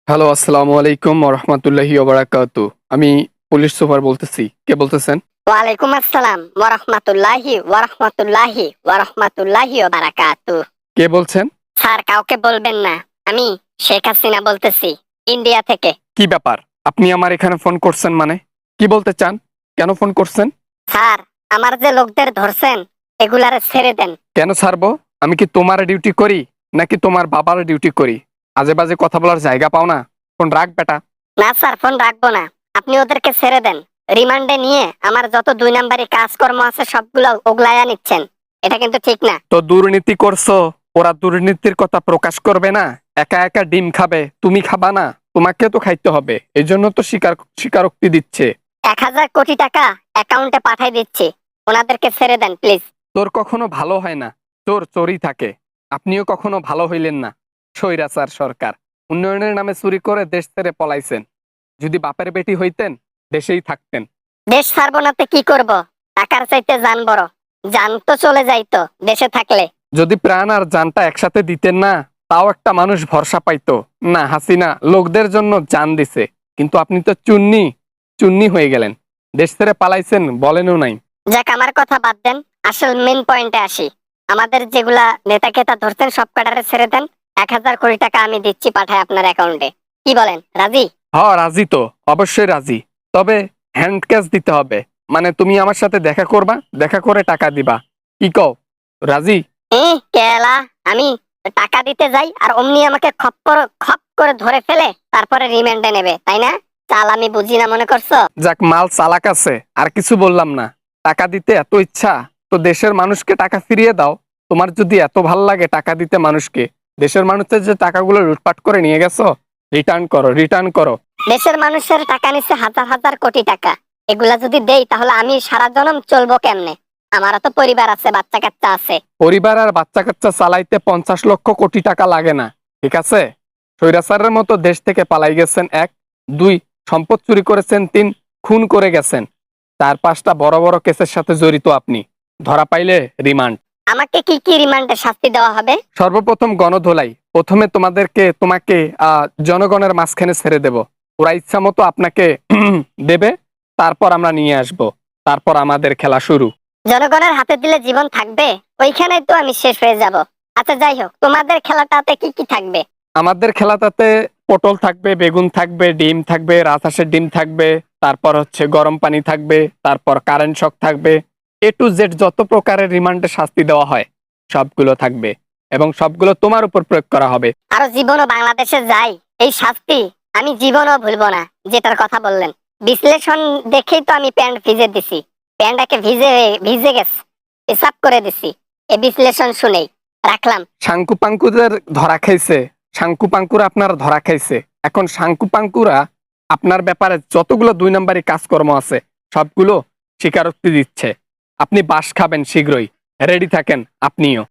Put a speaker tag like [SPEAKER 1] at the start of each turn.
[SPEAKER 1] Hello, আসসালামু আলাইকুম ওয়া রাহমাতুল্লাহি ওয়া বারাকাতু। আমি পুলিশ সুপার বলতেছি। কে বলতেছেন?
[SPEAKER 2] ওয়ালাইকুম আসসালাম ওয়া বারাকাতুহু।
[SPEAKER 1] কে বলছেন?
[SPEAKER 2] স্যার, কাউকে বলবেন না। আমি শেখ হাসিনা বলতেছি, ইন্ডিয়া থেকে।
[SPEAKER 1] কি ব্যাপার? আপনি আমার এখানে ফোন করছেন মানে? কি বলতে চান? কেন ফোন করছেন?
[SPEAKER 2] স্যার, আমার যে লোকদের ধরছেন এগুলারে ছেড়ে দেন।
[SPEAKER 1] কেন ছাড়বো? আমি কি তোমার ডিউটি করি নাকি তোমার বাবার ডিউটি করি? আজে বাজে কথা বলার জায়গা পাও না? ফোন রাখ বেটা।
[SPEAKER 2] না স্যার, ফোন রাখবো না। আপনি ওদেরকে ছেড়ে দেন। রিমান্ডে নিয়ে আমার যত 2 নাম্বারি কাজকর্ম আছে সবগুলো ওগলায়া নিচ্ছেন। এটা কিন্তু ঠিক না।
[SPEAKER 1] তো দুর্নীতি করছো, ওরা দুর্নীতির কথা প্রকাশ করবে না? একা একা ডিম খাবে, তুমি খাবা না? তোমাকে তো খাইতে হবে, এই জন্য তো স্বীকারোক্তি দিচ্ছে।
[SPEAKER 2] 1,000 কোটি টাকা অ্যাকাউন্টে পাঠাই দিচ্ছি। ওনাদেরকে ছেড়ে দেন প্লিজ।
[SPEAKER 1] তোর কখনো ভালো হয় না, তোর চোরই থাকে। আপনিও কখনো ভালো হইলেন না। স্বৈরাচার সরকার উন্নয়নের নামে চুরি করে দেশ ছেড়ে পলাইছেন। যদি বাপের বেটি হইতেন, দেশেই থাকতেন।
[SPEAKER 2] দেশ ছাড়বো নাতে কি করব? টাকার চাইতে জান বড়। জান তো চলে যাইতো দেশে থাকলে।
[SPEAKER 1] যদি প্রাণ আর জানটা একসাথে দিতেন না, তাও একটা মানুষ ভরসা পাইতো। না, হাসিনা লোকদের জন্য জান দিছে, কিন্তু আপনি তো চুন্নি চুন্নি হয়ে গেলেন। দেশ ছেড়ে পালাইছেন, বলেনও নাই।
[SPEAKER 2] যাক, আমার কথা বাদ দেন। আসল মেন পয়েন্টে আসি। আমাদের যেগুলা নেতা কেতা ধরছেন সব কাটারে ছেড়ে দেন। 1,000 কোটি টাকা আমি দিচ্ছি, পাঠায় আপনার অ্যাকাউন্টে। কি বলেন, রাজি?
[SPEAKER 1] রাজি তো, অবশ্যই রাজি। তবে হ্যান্ড ক্যাশ দিতে হবে। মানে তুমি আমার সাথে দেখা করবা, দেখা করে টাকা দিবা। কি কও? রাজি?
[SPEAKER 2] কেলা, আমি টাকা দিতে যাই আর অমনি আমাকে খপ করে ধরে ফেলে তারপরে রিমান্ডে নেবে, তাই না? চাল আমি বুঝি না মনে করছো?
[SPEAKER 1] যাক, মাল চালাক আছে, আর কিছু বললাম না। টাকা দিতে এত ইচ্ছা, তো দেশের মানুষকে টাকা ফিরিয়ে দাও। তোমার যদি এত ভাল লাগে টাকা দিতে মানুষকে, দেশের মানুষের যে টাকাগুলো লুটপাট করে নিয়ে গেছো, রিটার্ন করো, রিটার্ন করো।
[SPEAKER 2] দেশের মানুষের টাকা নিচ্ছে হাজার হাজার কোটি টাকা। এগুলা যদি দেই তাহলে আমি সারা জনম চলবো কেমনে? আমারও তো পরিবার আছে, বাচ্চা কাচ্চা আছে।
[SPEAKER 1] পরিবার আর বাচ্চা কাচ্চা চালাইতে 50 লক্ষ কোটি টাকা লাগে না, ঠিক আছে? স্বৈরাচারের মতো দেশ থেকে পালাই গেছেন, 1, 2, সম্পদ চুরি করেছেন, 3, খুন করে গেছেন, 4, 5টা বড় বড় কেসের সাথে জড়িত আপনি। ধরা পাইলে রিমান্ড।
[SPEAKER 2] আমাকে কি কি রিমান্ডে শাস্তি দেওয়া হবে?
[SPEAKER 1] সর্বপ্রথম গণধোলাই। প্রথমে তোমাকে জনগণের মাঝখানে ছেড়ে দেব। ওরা ইচ্ছা মতো আপনাকে দেবে, তারপর আমরা নিয়ে আসব। তারপর আমাদের খেলা শুরু।
[SPEAKER 2] জনগণের হাতে দিলে জীবন থাকবে? ওইখানেই তো আমি শেষ হয়ে যাব। আচ্ছা, যাই হোক, তোমাদের খেলাটাতে কি কি থাকবে?
[SPEAKER 1] আমাদের খেলাটাতে পটল থাকবে, বেগুন থাকবে, ডিম থাকবে, রাজহাঁসের ডিম থাকবে, তারপর হচ্ছে গরম পানি থাকবে, তারপর কারেন্ট শক থাকবে। A to Z যত প্রকারের রিমান্ডে শাস্তি দেওয়া হয় সবগুলো থাকবে, এবং সবগুলো তোমার উপর প্রয়োগ করা হবে।
[SPEAKER 2] আরো জীবনও বাংলাদেশে যাই, এই শাস্তি আমি জীবনও ভুলবো না। যেটার কথা বললেন, বিশ্লেষণ দেখেই তো আমি প্যান্ট ভিজে দিছি। প্যান্টটাকে ভিজে ভিজে গেছে, হিসাব করে দিছি এই বিশ্লেষণ শুনেই। রাখলাম।
[SPEAKER 1] শাঙ্কু পাঙ্কুদের ধরা খাইছে, শাঙ্কু পাঙ্কুরা আপনার ধরা খাইছে। এখন শাঙ্কু পাঙ্কুরা আপনার ব্যাপারে যতগুলো 2 নম্বরী কাজকর্ম আছে সবগুলো স্বীকারোক্তি দিচ্ছে। আপনি বাস খাবেন শীঘ্রই, রেডি থাকেন আপনিও।